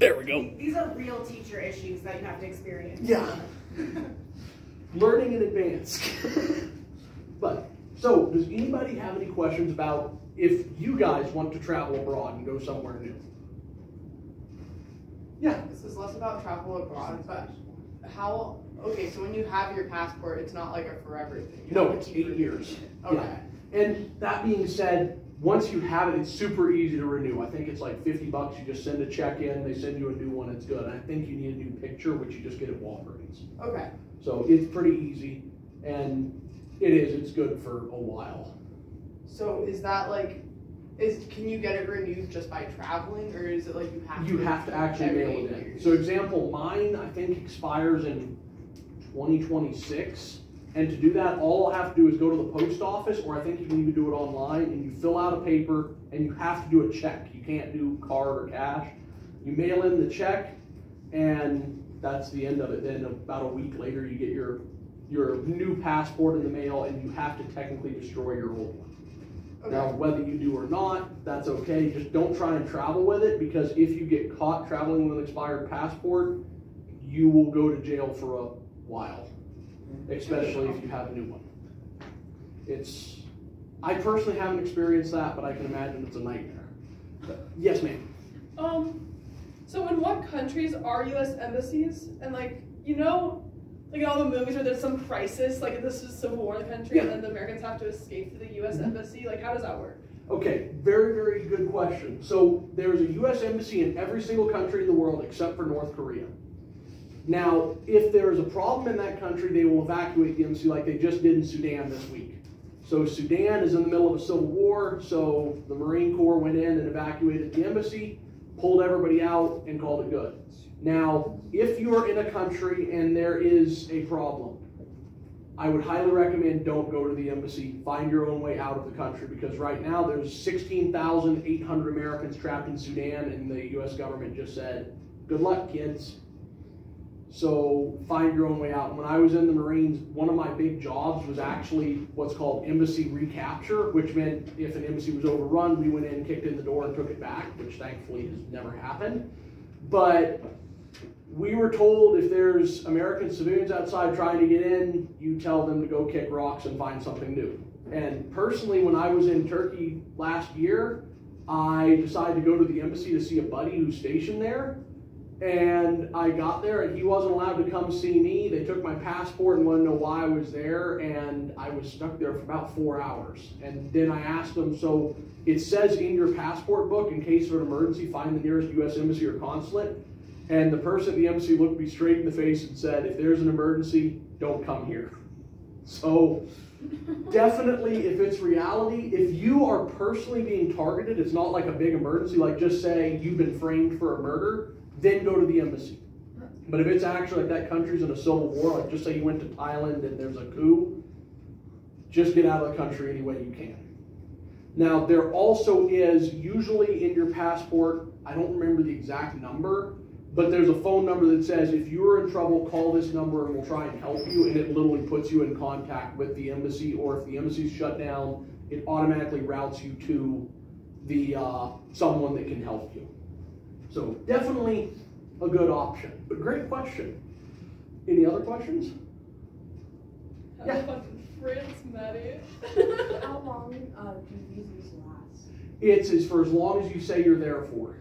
There we go. These are real teacher issues that you have to experience. Yeah. Learning in advance. But, so, does anybody have any questions about if you guys want to travel abroad and go somewhere new? Yeah. This is less about travel abroad, but how, okay, so when you have your passport, it's not like a forever thing. No, it's 8 years. Okay. Yeah. And that being said, once you have it, it's super easy to renew. I think it's like $50. You just send a check in, they send you a new one, it's good. And I think you need a new picture, which you just get at Walgreens. Okay. So it's pretty easy, and it's good for a while. So is that like, can you get it renewed just by traveling, or is it like you have to actually mail it in? So example, mine I think expires in 2026. And to do that, all I have to do is go to the post office, or I think you can even do it online, and you fill out a paper, and you have to do a check. You can't do card or cash. You mail in the check, and that's the end of it. Then about a week later, you get your new passport in the mail, and you have to technically destroy your old one. Okay. Now, whether you do or not, that's okay. Just don't try and travel with it, because if you get caught traveling with an expired passport, you will go to jail for a while. Especially if you have a new one. I personally haven't experienced that, but I can imagine it's a nightmare. Yes, ma'am. So in what countries are U.S. embassies? And like, you know, like in all the movies where there's some crisis, like this is Civil War in the country, and then the Americans have to escape to the U.S. embassy. Like, how does that work? Okay, very, very good question. So there's a U.S. embassy in every single country in the world except for North Korea. Now, if there is a problem in that country, they will evacuate the embassy like they just did in Sudan this week. So Sudan is in the middle of a civil war, so the Marine Corps went in and evacuated the embassy, pulled everybody out, and called it good. Now, if you are in a country and there is a problem, I would highly recommend don't go to the embassy. Find your own way out of the country, because right now there's 16,800 Americans trapped in Sudan, and the U.S. government just said, good luck, kids. So find your own way out. When I was in the Marines, one of my big jobs was actually what's called embassy recapture, which meant if an embassy was overrun, we went in, kicked in the door, and took it back, which thankfully has never happened. But we were told if there's American civilians outside trying to get in, you tell them to go kick rocks and find something new. And personally, when I was in Turkey last year, I decided to go to the embassy to see a buddy who's stationed there. And I got there, and he wasn't allowed to come see me. They took my passport and wanted to know why I was there, and I was stuck there for about 4 hours. And then I asked them, so it says in your passport book, in case of an emergency, find the nearest U.S. embassy or consulate. And the person at the embassy looked me straight in the face and said, if there's an emergency, don't come here. So definitely, if it's reality, if you are personally being targeted, it's not like a big emergency, like just say you've been framed for a murder, then go to the embassy. But if it's actually like that country's in a civil war, like just say you went to Thailand and there's a coup, just get out of the country any way you can. Now, there also is, usually in your passport, I don't remember the exact number, but there's a phone number that says, if you're in trouble, call this number and we'll try and help you, and it literally puts you in contact with the embassy, or if the embassy's shut down, it automatically routes you to the someone that can help you. So definitely a good option, but great question. Any other questions? Have a fucking France, Maddie. How long do visas last? It's for as long as you say you're there for.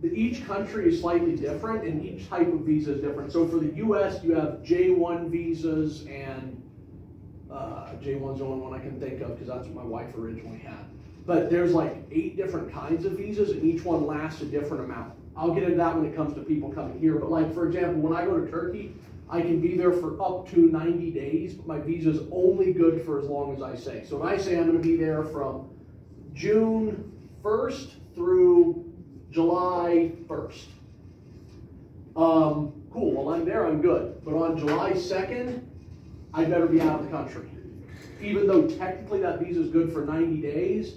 Each country is slightly different, and each type of visa is different. So for the U.S., you have J1 visas, and J1's the only one I can think of because that's what my wife originally had. But there's like 8 different kinds of visas, and each one lasts a different amount. I'll get into that when it comes to people coming here. But like, for example, when I go to Turkey, I can be there for up to 90 days, but my visa is only good for as long as I say. So when I say I'm going to be there from June 1st through July 1st. Cool, while I'm there, I'm good. But on July 2nd, I better be out of the country. Even though technically that visa is good for 90 days,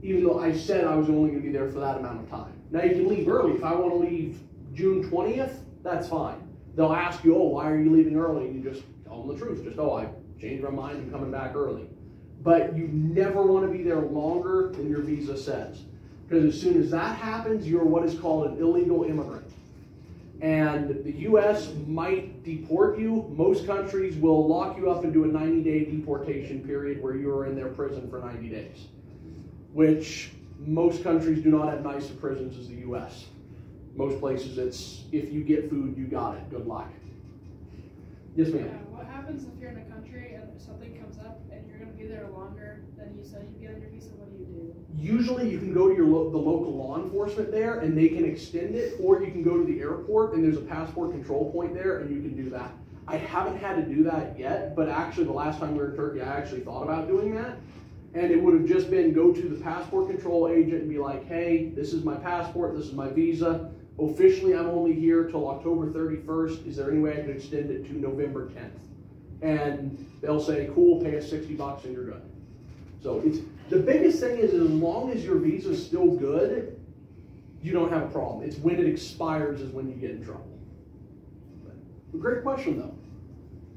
even though I said I was only going to be there for that amount of time. Now you can leave early. If I want to leave June 20th, that's fine. They'll ask you, oh, why are you leaving early? And you just tell them the truth. Just, oh, I changed my mind, I'm coming back early. But you never want to be there longer than your visa says. Because as soon as that happens, you're what is called an illegal immigrant. And the U.S. might deport you. Most countries will lock you up into a 90-day deportation period where you are in their prison for 90 days, which most countries do not have nicer prisons as the U.S. Most places it's, if you get food, you got it. Good luck. Yes, ma'am. Yeah, what happens if you're in a country and something comes up and you're going to be there longer than you said you get on your visa? What do you do? Usually you can go to the local law enforcement there and they can extend it, or you can go to the airport and there's a passport control point there and you can do that. I haven't had to do that yet, but actually the last time we were in Turkey, I actually thought about doing that. And it would have just been go to the passport control agent and be like, hey, this is my passport, this is my visa. Officially, I'm only here till October 31st. Is there any way I could extend it to November 10th? And they'll say, cool, pay us $60 and you're good. So it's the biggest thing is as long as your visa is still good, you don't have a problem. It's when it expires is when you get in trouble. But, great question though.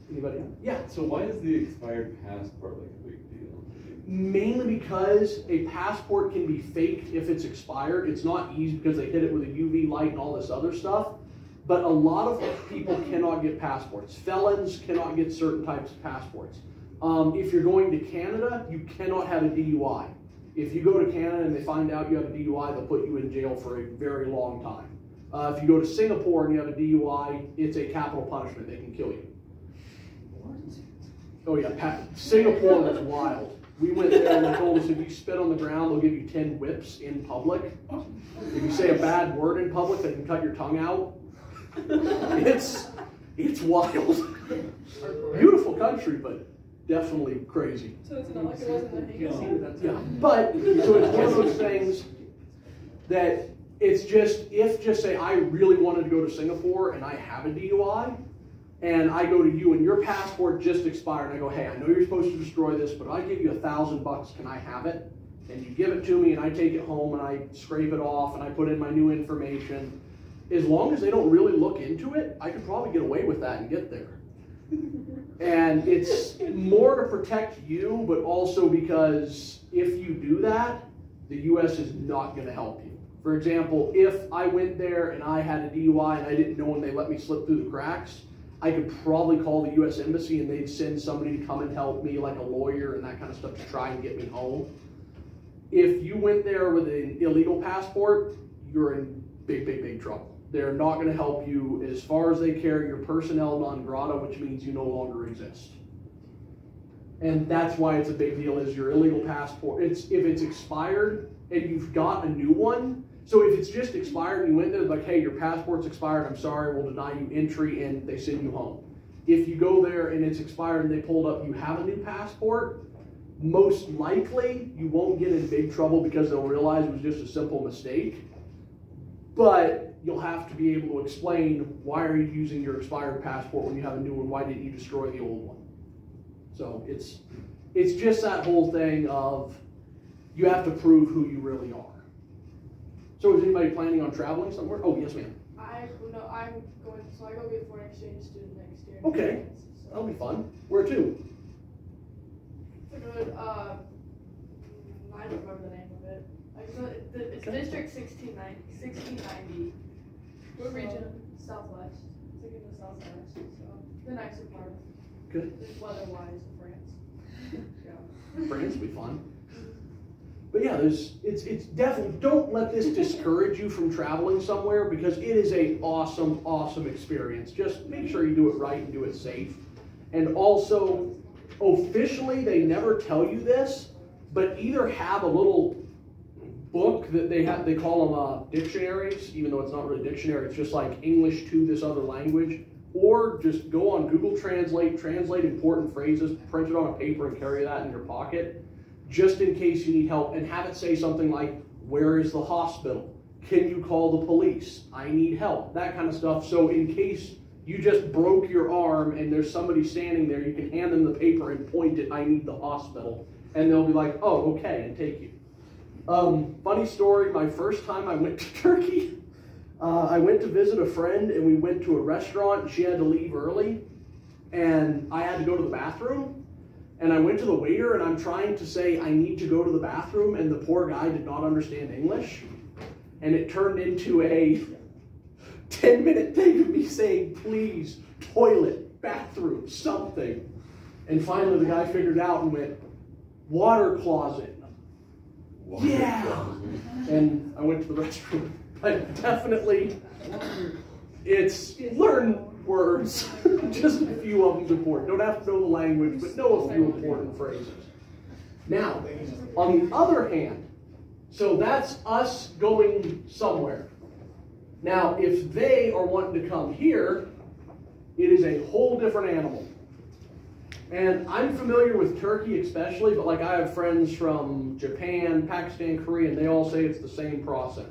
Anybody else? Yeah. So why is the expired passport like a big deal? Mainly because a passport can be faked if it's expired. It's not easy because they hit it with a UV light and all this other stuff. But a lot of people cannot get passports. Felons cannot get certain types of passports. If you're going to Canada, you cannot have a DUI. If you go to Canada and they find out you have a DUI, they'll put you in jail for a very long time. If you go to Singapore and you have a DUI, it's a capital punishment. They can kill you. What? Oh yeah, Singapore was wild. We went there and they told us if you spit on the ground, they'll give you 10 whips in public. If you say a bad word in public, they can cut your tongue out. It's wild. Beautiful country, but definitely crazy. So it's not like it wasn't the Hague. Yeah, but so it's one of those things that it's just say I really wanted to go to Singapore and I have a DUI. And I go to you and your passport just expired. And I go, hey, I know you're supposed to destroy this, but if I give you $1,000, can I have it? And you give it to me and I take it home and I scrape it off and I put in my new information. As long as they don't really look into it, I could probably get away with that and get there. And it's more to protect you, but also because if you do that, the U.S. is not going to help you. For example, if I went there and I had a DUI and I didn't know and they let me slip through the cracks, I could probably call the U.S. Embassy and they'd send somebody to come and help me, like a lawyer and that kind of stuff, to try and get me home. If you went there with an illegal passport, you're in big, big, big trouble. They're not going to help you. As far as they care, you're personnel non grata, which means you no longer exist. And that's why it's a big deal, is your illegal passport. If it's expired and you've got a new one, so if it's just expired and you went there, like, hey, your passport's expired, I'm sorry, we'll deny you entry, and they send you home. If you go there and it's expired and they pulled up, you have a new passport, most likely you won't get in big trouble because they'll realize it was just a simple mistake. But you'll have to be able to explain, why are you using your expired passport when you have a new one? Why didn't you destroy the old one? So it's just that whole thing of you have to prove who you really are. So is anybody planning on traveling somewhere? Oh, yes, ma'am. I'm going, so I go be a foreign exchange student next year. Okay, So that'll be fun. Where to? it's a good, I don't remember the name of it. It's Okay. District 1690. What region? Southwest. It's like in the southwest, so the nicer part. Good. Just weather-wise, France. Yeah. France will be fun. But yeah, it's definitely, don't let this discourage you from traveling somewhere, because it is a awesome, awesome experience. Just make sure you do it right and do it safe. And also, officially, they never tell you this, but either have a little book that they call them dictionaries, even though it's not really a dictionary, it's just like English to this other language, or just go on Google Translate, translate important phrases, print it on a paper and carry that in your pocket, just in case you need help, and have it say something like, where is the hospital? Can you call the police? I need help, that kind of stuff. So in case you just broke your arm and there's somebody standing there, you can hand them the paper and point it, I need the hospital. And they'll be like, oh, okay, and take you. Funny story, my first time I went to Turkey, I went to visit a friend and we went to a restaurant and she had to leave early and I had to go to the bathroom. And I went to the waiter and I'm trying to say I need to go to the bathroom, and the poor guy did not understand English. And it turned into a 10-minute thing of me saying, please, toilet, bathroom, something. And finally the guy figured it out and went, water closet. Yeah. And I went to the restroom. But definitely, it's learn words. Just a few of them's important. Don't have to know the language, but know a few important phrases. Now, on the other hand, so that's us going somewhere. Now, if they are wanting to come here, it is a whole different animal. And I'm familiar with Turkey especially, but like I have friends from Japan, Pakistan, Korea, and they all say it's the same process.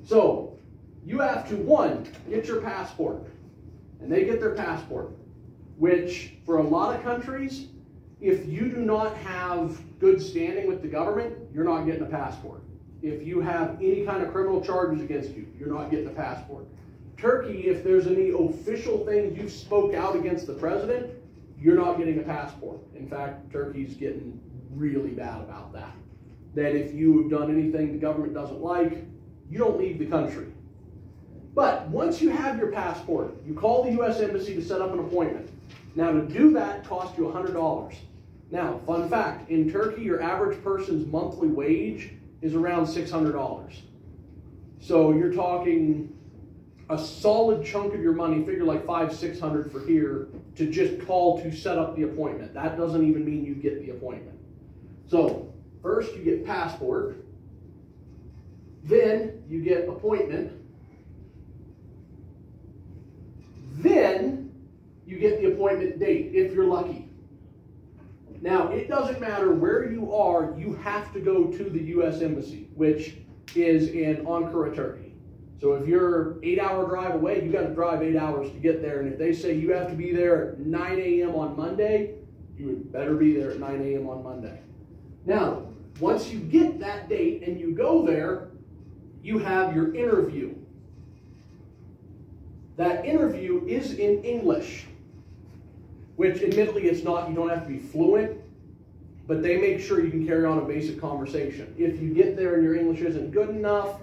So, you have to, one, get your passport. And they get their passport, which for a lot of countries, if you do not have good standing with the government, you're not getting a passport. If you have any kind of criminal charges against you, you're not getting a passport. Turkey, if there's any official thing you spoke out against the president, you're not getting a passport. In fact, Turkey's getting really bad about that. That if you have done anything the government doesn't like, you don't leave the country. But once you have your passport, you call the U.S. Embassy to set up an appointment. Now, to do that costs you $100. Now, fun fact, in Turkey, your average person's monthly wage is around $600. So you're talking a solid chunk of your money, figure like $500-600 for here, to just call to set up the appointment. That doesn't even mean you get the appointment. So first you get passport, then you get appointment, then you get the appointment date if you're lucky. Now, it doesn't matter where you are, you have to go to the U.S. Embassy, which is in Ankara, Turkey. So if you're 8-hour drive away, you got to drive 8 hours to get there. And if they say you have to be there at 9 a.m. on Monday, you would better be there at 9 a.m. on Monday. Now, once you get that date and you go there, you have your interview. That interview is in English, which admittedly it's not, you don't have to be fluent, but they make sure you can carry on a basic conversation. If you get there and your English isn't good enough,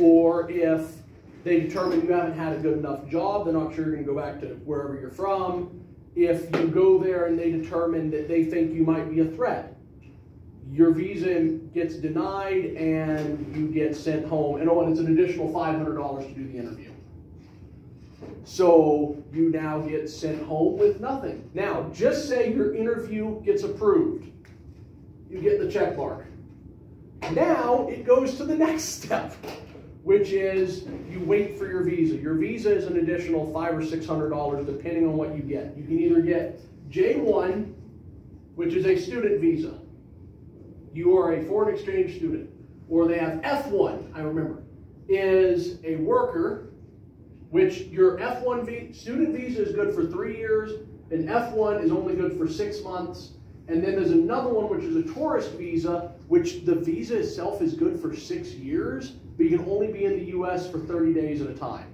or if they determine you haven't had a good enough job, they're not sure you're going to go back to wherever you're from. If you go there and they determine that they think you might be a threat, your visa gets denied and you get sent home. And it's an additional $500 to do the interview. So you now get sent home with nothing. Now, just say your interview gets approved. You get the check mark. Now it goes to the next step, which is you wait for your visa. Your visa is an additional $500 or $600 depending on what you get. You can either get J1, which is a student visa. You are a foreign exchange student. Or they have F1, I remember, is a worker, which your F1 student visa is good for 3 years, and F1 is only good for 6 months. And then there's another one, which is a tourist visa, which the visa itself is good for 6 years, but you can only be in the U.S. for 30 days at a time,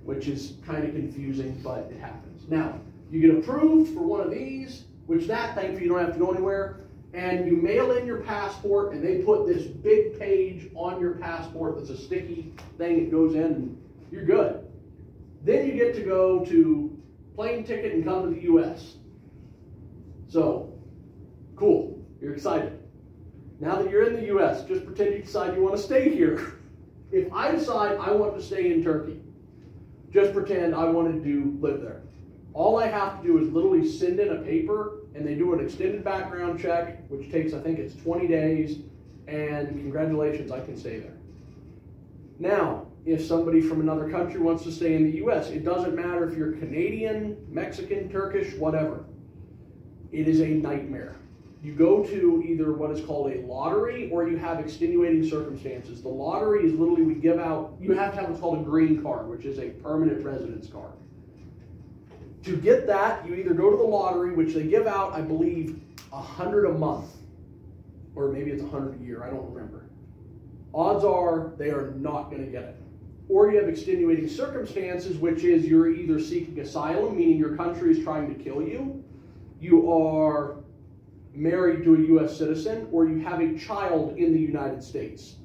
which is kind of confusing, but it happens. Now, you get approved for one of these, which thankfully you don't have to go anywhere, and you mail in your passport, and they put this big page on your passport that's a sticky thing that goes in, and you're good. Then you get to go to plane ticket and come to the U.S. So, cool, you're excited. Now that you're in the U.S., just pretend you decide you want to stay here. If I decide I want to stay in Turkey, just pretend I wanted to live there. All I have to do is literally send in a paper, and they do an extended background check, which takes, I think it's 20 days, and congratulations, I can stay there. Now, if somebody from another country wants to stay in the U.S., it doesn't matter if you're Canadian, Mexican, Turkish, whatever. It is a nightmare. You go to either what is called a lottery or you have extenuating circumstances. The lottery is literally we give out, you have to have what's called a green card, which is a permanent residence card. To get that, you either go to the lottery, which they give out, I believe, 100 a month, or maybe it's 100 a year, I don't remember. Odds are they are not going to get it. Or you have extenuating circumstances, which is you're either seeking asylum, meaning your country is trying to kill you. You are married to a U.S. citizen, or you have a child in the United States.